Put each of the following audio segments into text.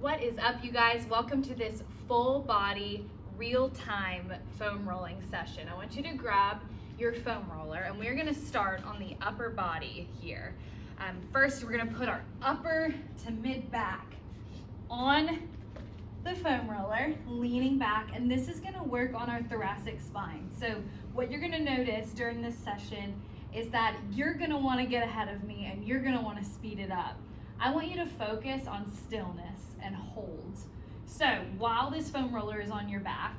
What is up, you guys? Welcome to this full body, real-time foam rolling session. I want you to grab your foam roller and we're gonna start on the upper body here. First, we're gonna put our upper to mid back on the foam roller, leaning back, and this is gonna work on our thoracic spine. So what you're gonna notice during this session is that you're gonna wanna get ahead of me and you're gonna wanna speed it up. I want you to focus on stillness and hold. So while this foam roller is on your back,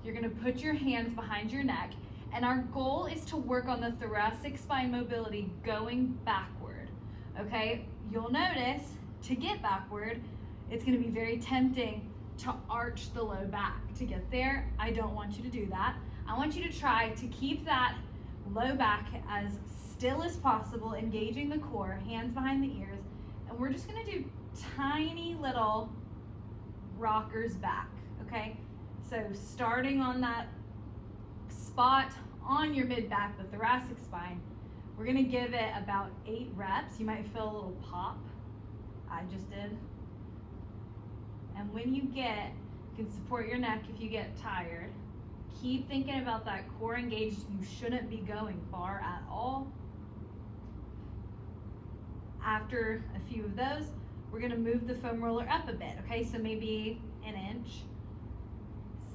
you're gonna put your hands behind your neck, and our goal is to work on the thoracic spine mobility going backward, okay? You'll notice to get backward, it's gonna be very tempting to arch the low back. To get there, I don't want you to do that. I want you to try to keep that low back as still as possible, engaging the core, hands behind the ears, and we're just gonna do tiny little rockers back, okay? So starting on that spot on your mid back, the thoracic spine, we're gonna give it about 8 reps. You might feel a little pop. I just did. And when you can support your neck if you get tired. Keep thinking about that core engaged. You shouldn't be going far at all. After a few of those, we're gonna move the foam roller up a bit, okay? So maybe an inch,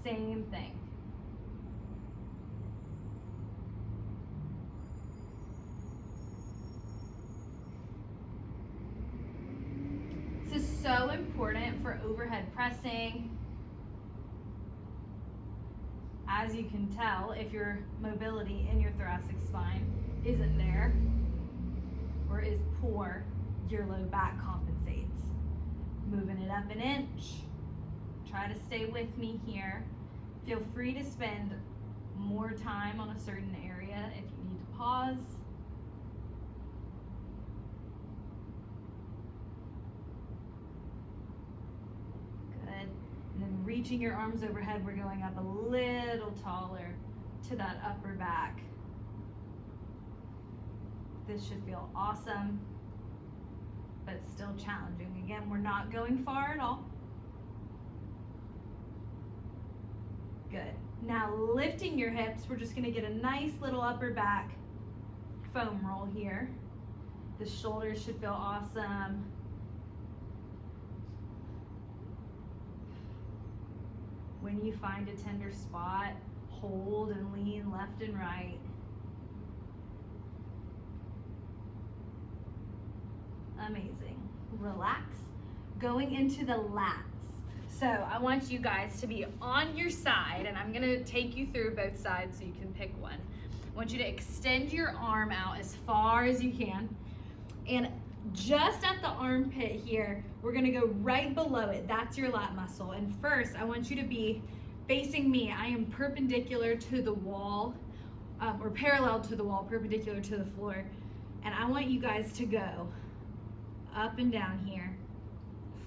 same thing. This is so important for overhead pressing. As you can tell, if your mobility in your thoracic spine isn't there or is poor, your low back compensates. Moving it up an inch. Try to stay with me here. Feel free to spend more time on a certain area if you need to pause. Good. And then reaching your arms overhead, we're going up a little taller to that upper back. This should feel awesome, but still challenging. Again, we're not going far at all. Good. Now lifting your hips, we're just gonna get a nice little upper back foam roll here. The shoulders should feel awesome. When you find a tender spot, hold and lean left and right. Amazing. Relax. Going into the lats. So I want you guys to be on your side, and I'm gonna take you through both sides so you can pick one. I want you to extend your arm out as far as you can, and just at the armpit here, we're gonna go right below it. That's your lat muscle. And first, I want you to be facing me. I am perpendicular to the wall, or parallel to the wall, perpendicular to the floor. And I want you guys to go up and down here,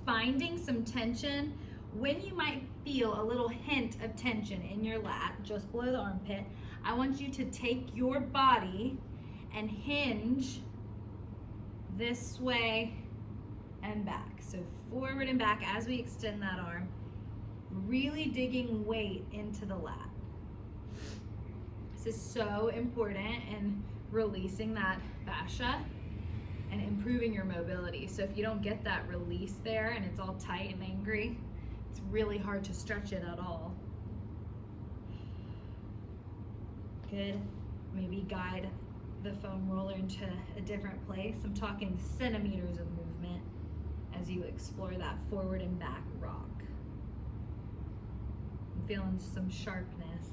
finding some tension. When you might feel a little hint of tension in your lat, just below the armpit, I want you to take your body and hinge this way and back. So forward and back as we extend that arm, really digging weight into the lat. This is so important in releasing that fascia and improving your mobility. So if you don't get that release there and it's all tight and angry, it's really hard to stretch it at all. Good. Maybe guide the foam roller into a different place. I'm talking centimeters of movement as you explore that forward and back rock. I'm feeling some sharpness.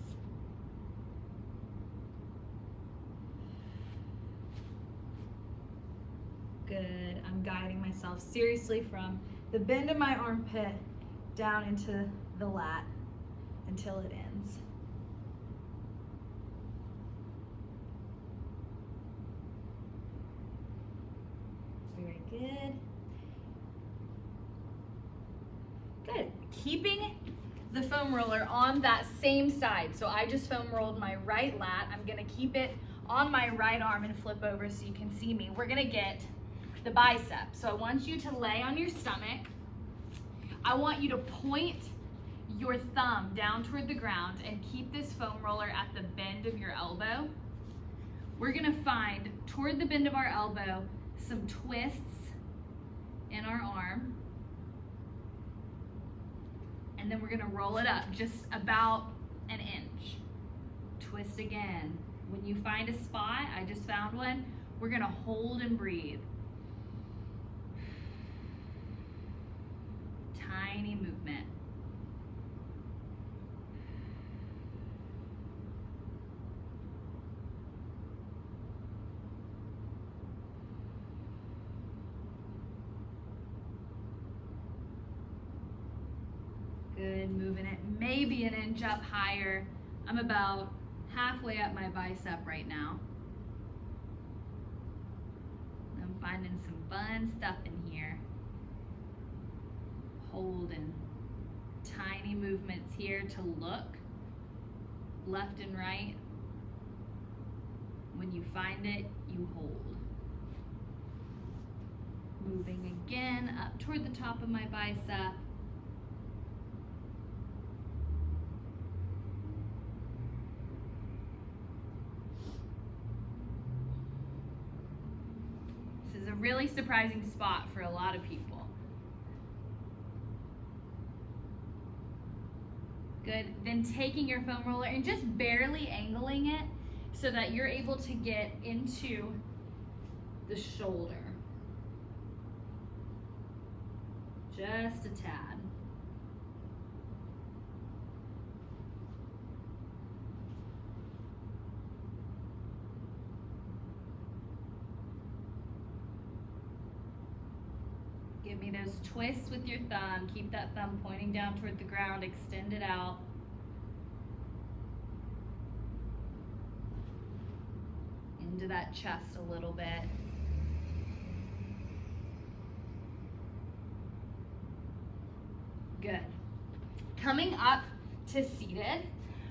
Good. I'm guiding myself seriously from the bend of my armpit down into the lat until it ends. Very good. Good. Keeping the foam roller on that same side. So I just foam rolled my right lat. I'm gonna keep it on my right arm and flip over so you can see me. We're gonna get the bicep. So I want you to lay on your stomach. I want you to point your thumb down toward the ground and keep this foam roller at the bend of your elbow. We're gonna find toward the bend of our elbow some twists in our arm. And then we're gonna roll it up just about an inch. Twist again. When you find a spot, I just found one, we're gonna hold and breathe. Tiny movement. Good, moving it maybe an inch up higher. I'm about halfway up my bicep right now. I'm finding some fun stuff in here. Holding. Tiny movements here to look left and right. When you find it, you hold. Moving again up toward the top of my bicep. This is a really surprising spot for a lot of people. Good, then taking your foam roller and just barely angling it so that you're able to get into the shoulder. Just a tad. Give me those twists with your thumb. Keep that thumb pointing down toward the ground. Extend it out. Into that chest a little bit. Good. Coming up to seated,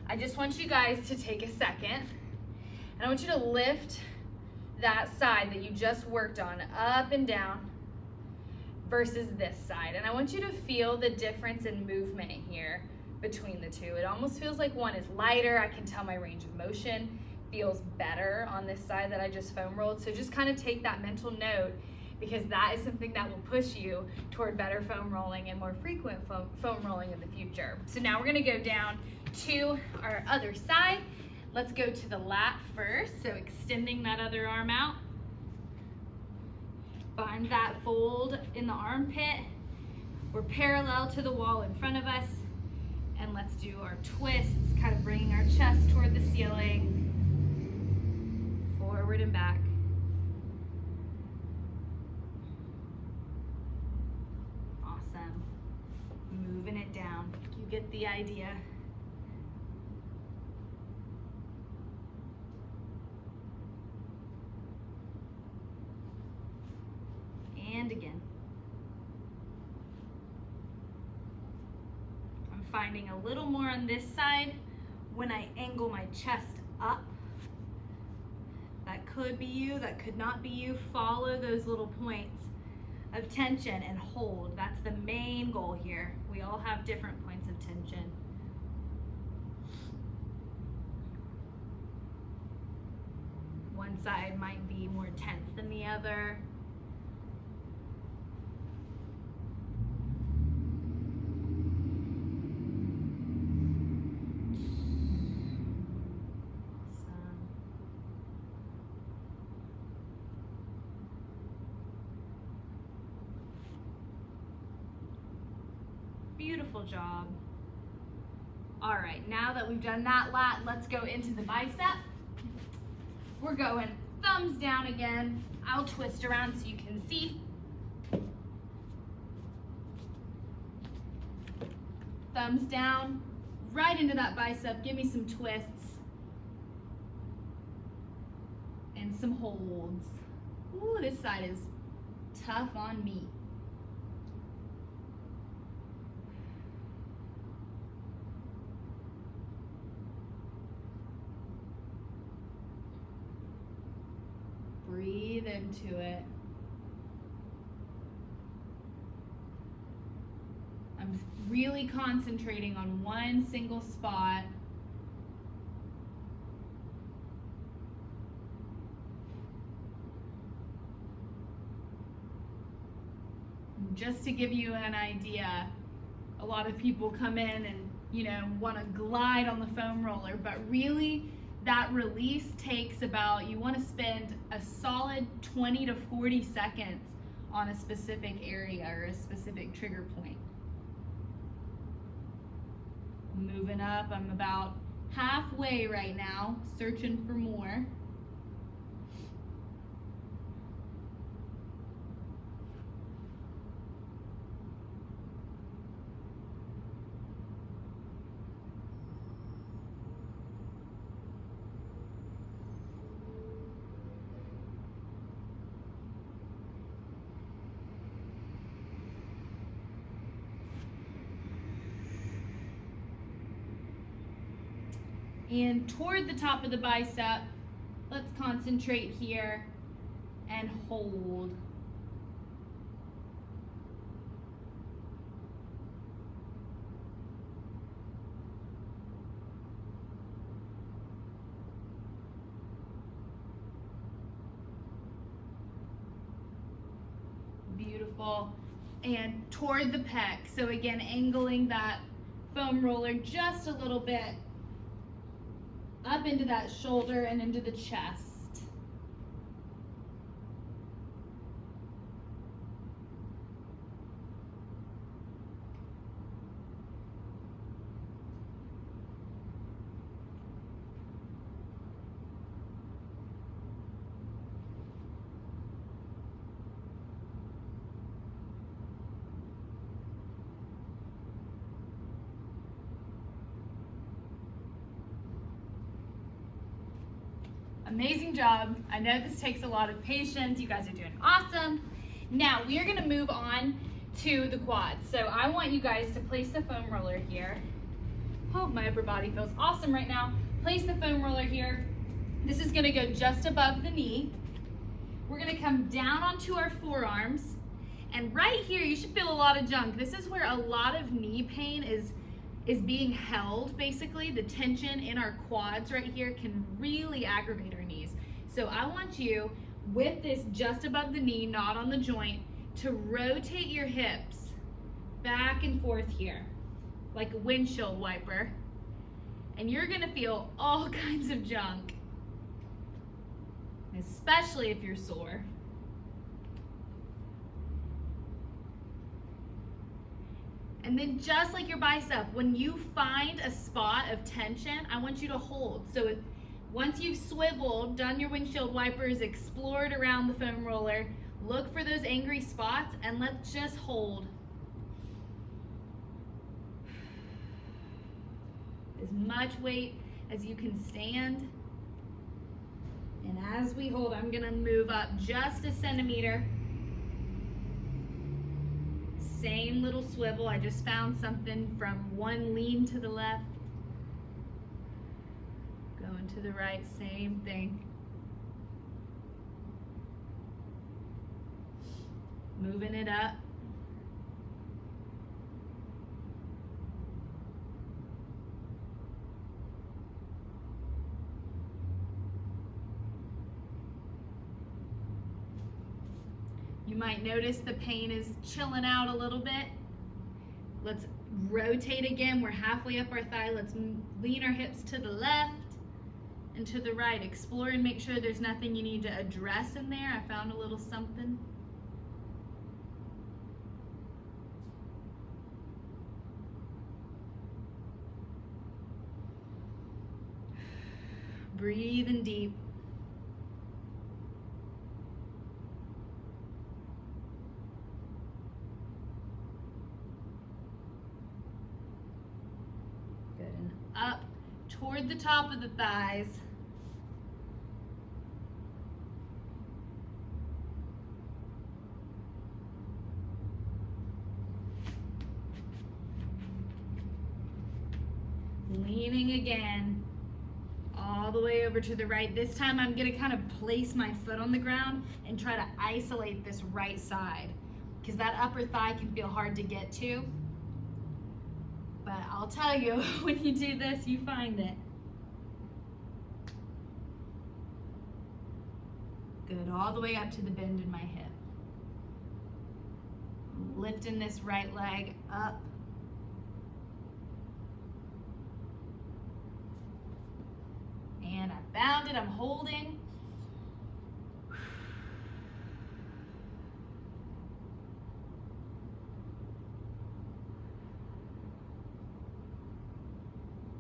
I just want you guys to take a second and I want you to lift that side that you just worked on up and down versus this side. And I want you to feel the difference in movement here between the two. It almost feels like one is lighter. I can tell my range of motion feels better on this side that I just foam rolled. So just kind of take that mental note because that is something that will push you toward better foam rolling and more frequent foam rolling in the future. So now we're gonna go down to our other side. Let's go to the lat first. So extending that other arm out. Find that fold in the armpit. We're parallel to the wall in front of us. And let's do our twists, kind of bringing our chest toward the ceiling. Forward and back. Awesome. Moving it down. You get the idea. And again. I'm finding a little more on this side when I angle my chest up. That could be you, that could not be you. Follow those little points of tension and hold. That's the main goal here. We all have different points of tension. One side might be more tense than the other. Beautiful job. All right, now that we've done that lat, let's go into the bicep. We're going thumbs down again. I'll twist around so you can see. Thumbs down, right into that bicep. Give me some twists. And some holds. Ooh, this side is tough on me. Breathe into it. I'm I'm really concentrating on one single spot. Just to give you an idea, a lot of people come in and, want to glide on the foam roller, but really that release takes about, you want to spend a solid 20 to 40 seconds on a specific area or a specific trigger point. Moving up, I'm about halfway right now, searching for more. And toward the top of the bicep, let's concentrate here and hold. Beautiful. And toward the pec. So again, angling that foam roller just a little bit up into that shoulder and into the chest. Amazing job. I know this takes a lot of patience. You guys are doing awesome. Now we are going to move on to the quads. So I want you guys to place the foam roller here. Oh, my upper body feels awesome right now. Place the foam roller here. This is going to go just above the knee. We're going to come down onto our forearms. And right here, you should feel a lot of junk. This is where a lot of knee pain is being held, basically. The tension in our quads right here can really aggravate our knees. So I want you, with this just above the knee, not on the joint, to rotate your hips back and forth here, like a windshield wiper. And you're gonna feel all kinds of junk, especially if you're sore. And then just like your bicep, when you find a spot of tension, I want you to hold. So once you've swiveled, done your windshield wipers, explored around the foam roller, look for those angry spots and let's just hold. As much weight as you can stand. And as we hold, I'm gonna move up just a centimeter. Same little swivel. I just found something from one lean to the left. Going to the right, same thing. Moving it up. You might notice the pain is chilling out a little bit. Let's rotate again. We're halfway up our thigh. Let's lean our hips to the left and to the right. Explore and make sure there's nothing you need to address in there. I found a little something. Breathing deep. Good, and up toward the top of the thighs. Leaning again. All the way over to the right. This time I'm gonna kind of place my foot on the ground and try to isolate this right side because that upper thigh can feel hard to get to. but I'll tell you, when you do this, you find it. Good, all the way up to the bend in my hip. Lifting this right leg up. And I found it, I'm holding.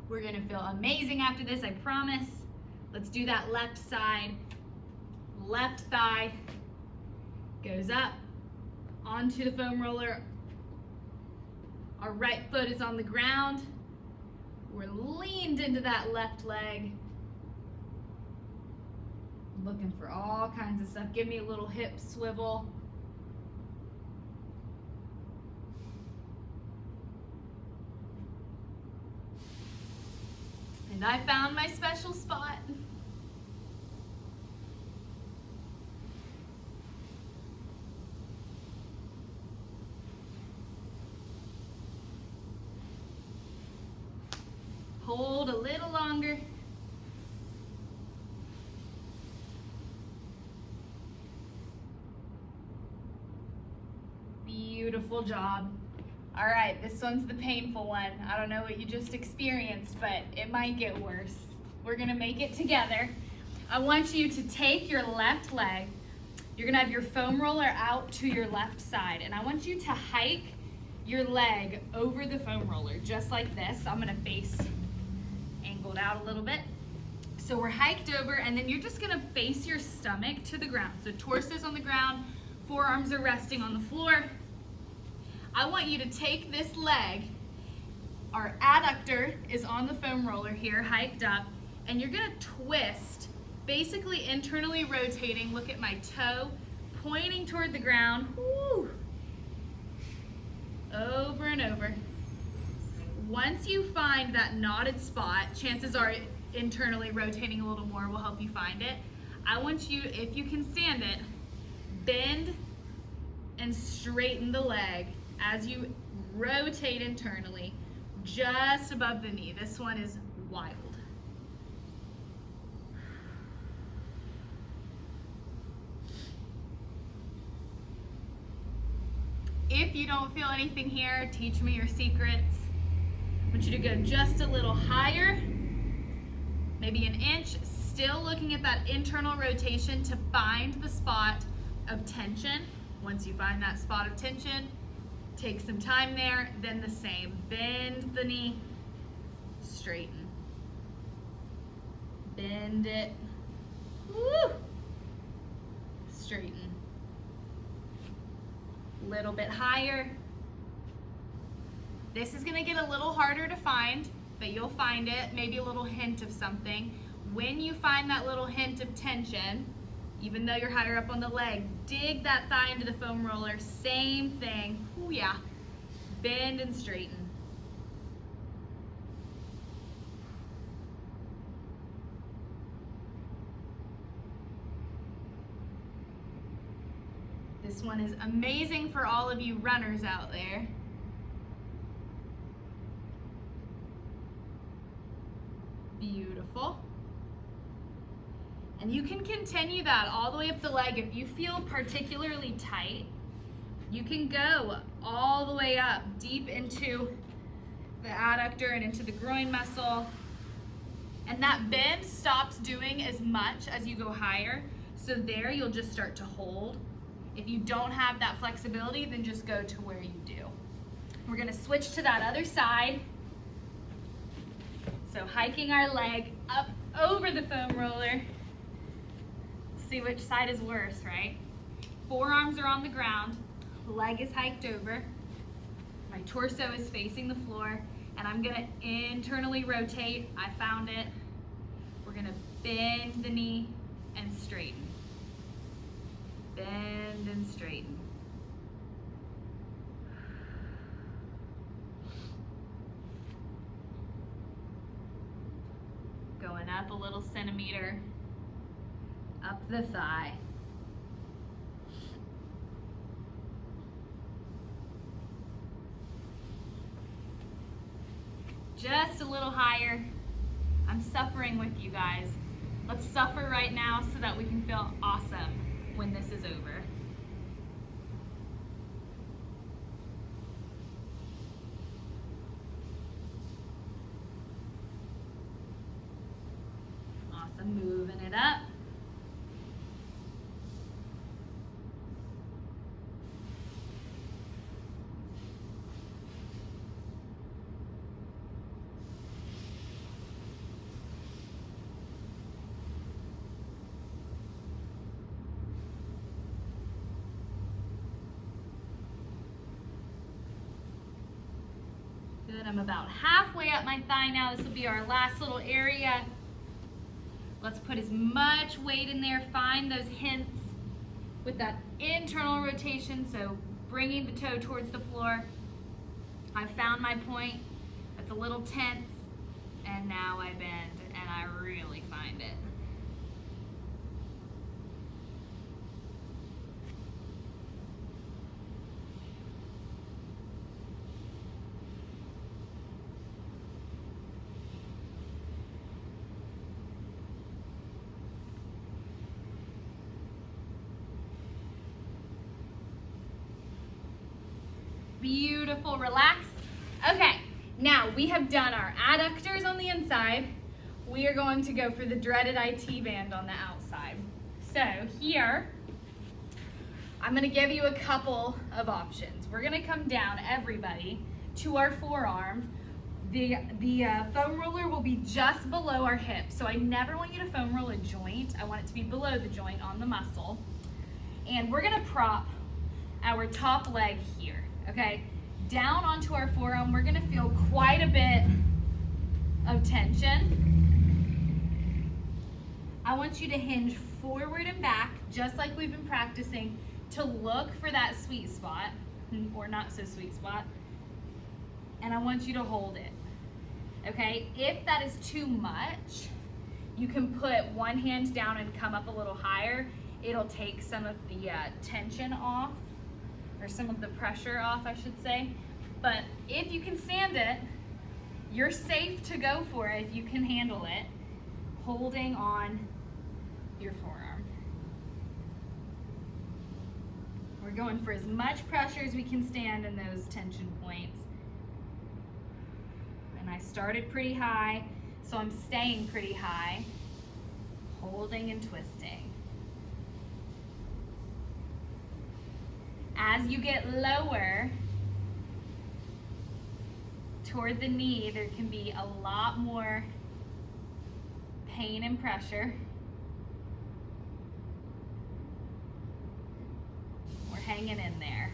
We're gonna feel amazing after this, I promise. Let's do that left side. Left thigh goes up onto the foam roller. Our right foot is on the ground. We're leaned into that left leg. Looking for all kinds of stuff. Give me a little hip swivel. And I found my special spot. Hold a little longer. Beautiful job. All right, this one's the painful one. I don't know what you just experienced, but it might get worse. We're gonna make it together. I want you to take your left leg. You're gonna have your foam roller out to your left side, and I want you to hike your leg over the foam roller, just like this. I'm gonna face angled out a little bit. So we're hiked over, and then you're just gonna face your stomach to the ground. So torso's on the ground, forearms are resting on the floor. I want you to take this leg, our adductor is on the foam roller here, hiked up, and you're gonna twist, basically internally rotating. Look at my toe, pointing toward the ground. Woo. Over and over. Once you find that knotted spot, chances are internally rotating a little more will help you find it. I want you, if you can stand it, bend and straighten the leg as you rotate internally, just above the knee. This one is wild. If you don't feel anything here, teach me your secrets. I want you to go just a little higher, maybe an inch, still looking at that internal rotation to find the spot of tension. Once you find that spot of tension, take some time there, then the same. Bend the knee, straighten. Bend it, woo, straighten. Little bit higher. This is gonna get a little harder to find, but you'll find it, maybe a little hint of something. When you find that little hint of tension, even though you're higher up on the leg, dig that thigh into the foam roller, same thing. Ooh, yeah. Bend and straighten. This one is amazing for all of you runners out there. Beautiful. And you can continue that all the way up the leg. If you feel particularly tight, you can go all the way up deep into the adductor and into the groin muscle. And that bend stops doing as much as you go higher. So there you'll just start to hold. If you don't have that flexibility, then just go to where you do. We're gonna switch to that other side. So hiking our leg up over the foam roller. See which side is worse, right? Forearms are on the ground, leg is hiked over, my torso is facing the floor, and I'm gonna internally rotate. I found it. We're gonna bend the knee and straighten. Bend and straighten. Going up a little centimeter, up the thigh. just a little higher. I'm suffering with you guys. Let's suffer right now so that we can feel awesome when this is over. Awesome, moving it up. Good, I'm about halfway up my thigh now. This will be our last little area. Let's put as much weight in there. Find those hints with that internal rotation, so bringing the toe towards the floor. I found my point. It's a little tense, and now I bend, and I really find it. Beautiful, relax. Okay, now we have done our adductors on the inside. We are going to go for the dreaded IT band on the outside. So here, I'm gonna give you a couple of options. We're gonna come down, everybody, to our forearm. The foam roller will be just below our hip. So I never want you to foam roll a joint. I want it to be below the joint on the muscle. And we're gonna prop our top leg here. Okay, down onto our forearm, we're gonna feel quite a bit of tension. I want you to hinge forward and back, just like we've been practicing, to look for that sweet spot, or not so sweet spot, and I want you to hold it, okay? If that is too much, you can put one hand down and come up a little higher. It'll take some of the tension off, or some of the pressure off, I should say. But if you can stand it, you're safe to go for it if you can handle it, holding on your forearm. We're going for as much pressure as we can stand in those tension points. And I started pretty high, so I'm staying pretty high, holding and twisting. As you get lower toward the knee, there can be a lot more pain and pressure. We're hanging in there.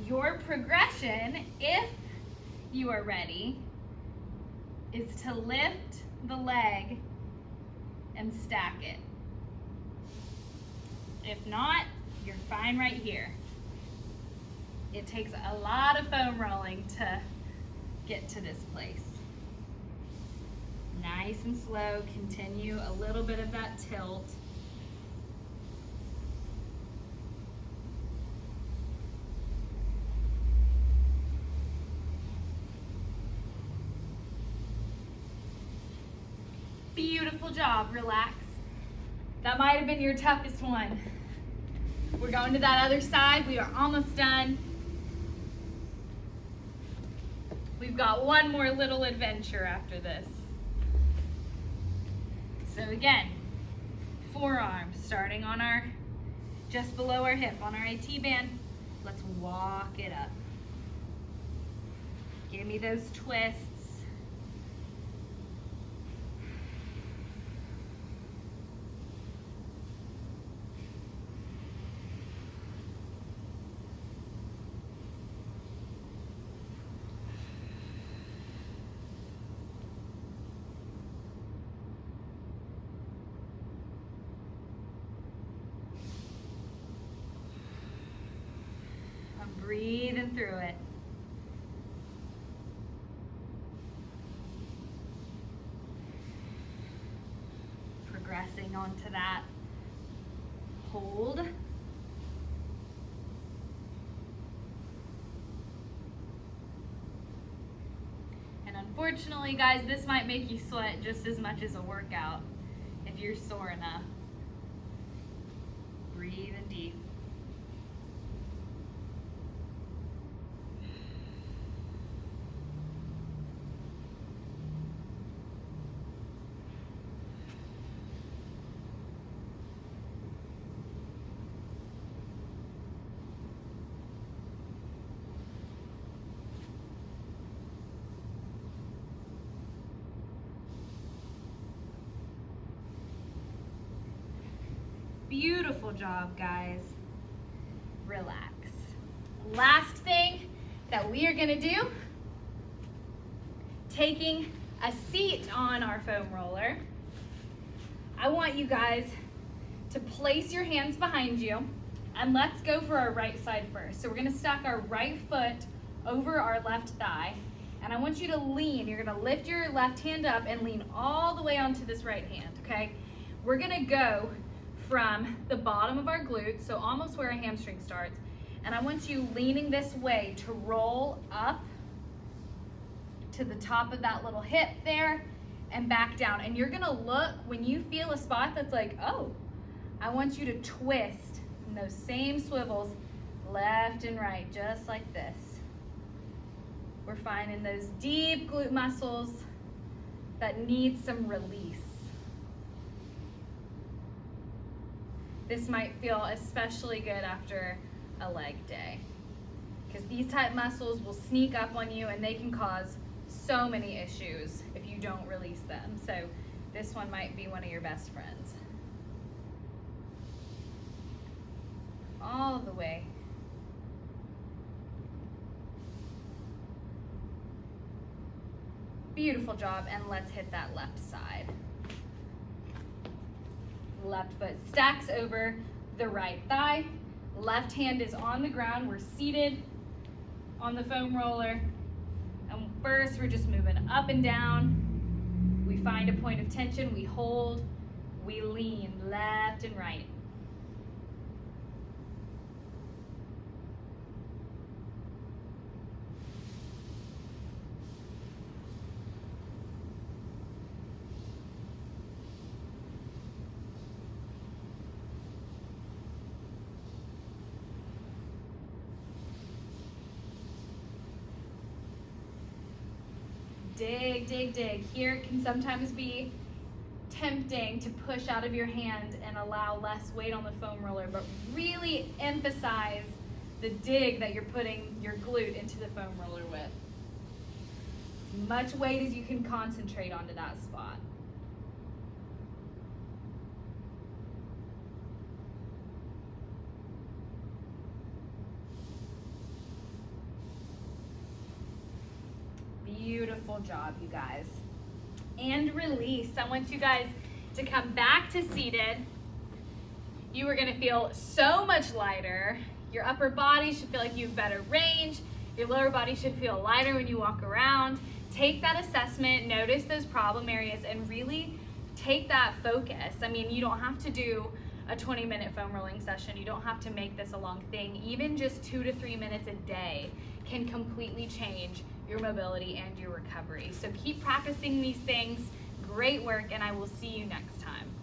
Your progression, if you are ready, is to lift the leg and stack it. If not, you're fine right here. It takes a lot of foam rolling to get to this place. Nice and slow, continue a little bit of that tilt. Beautiful job, relax. That might have been your toughest one. We're going to that other side. We are almost done. We've got one more little adventure after this. So again, forearm starting on our, just below our hip on our AT band. Let's walk it up. Give me those twists. Breathing through it. Progressing onto that. Hold. Fortunately, guys, this might make you sweat just as much as a workout if you're sore enough. Breathe in deep. Beautiful job, guys. Relax. Last thing that we are gonna do, taking a seat on our foam roller, I want you guys to place your hands behind you, and let's go for our right side first. So we're gonna stack our right foot over our left thigh, and I want you to lean. You're gonna lift your left hand up and lean all the way onto this right hand, okay? We're gonna go from the bottom of our glutes, so almost where our hamstring starts, and I want you leaning this way to roll up to the top of that little hip there and back down. And you're gonna look, when you feel a spot that's like, oh, I want you to twist in those same swivels left and right, just like this. We're finding those deep glute muscles that need some release. This might feel especially good after a leg day, because these type muscles will sneak up on you and they can cause so many issues if you don't release them. So this one might be one of your best friends. All the way. Beautiful job, and let's hit that left side. Left foot stacks over the right thigh. Left hand is on the ground. We're seated on the foam roller. And first, we're just moving up and down. We find a point of tension. We hold. We lean left and right. Dig, dig, dig. Here it can sometimes be tempting to push out of your hand and allow less weight on the foam roller, but really emphasize the dig that you're putting your glute into the foam roller with. As much weight as you can concentrate onto that spot. Beautiful job, you guys. And release. I want you guys to come back to seated. You are gonna feel so much lighter. Your upper body should feel like you have better range. Your lower body should feel lighter when you walk around. Take that assessment, notice those problem areas, and really take that focus. I mean, you don't have to do a 20-minute foam rolling session. You don't have to make this a long thing. Even just 2 to 3 minutes a day can completely change your mobility and your recovery. So keep practicing these things. Great work, and I will see you next time.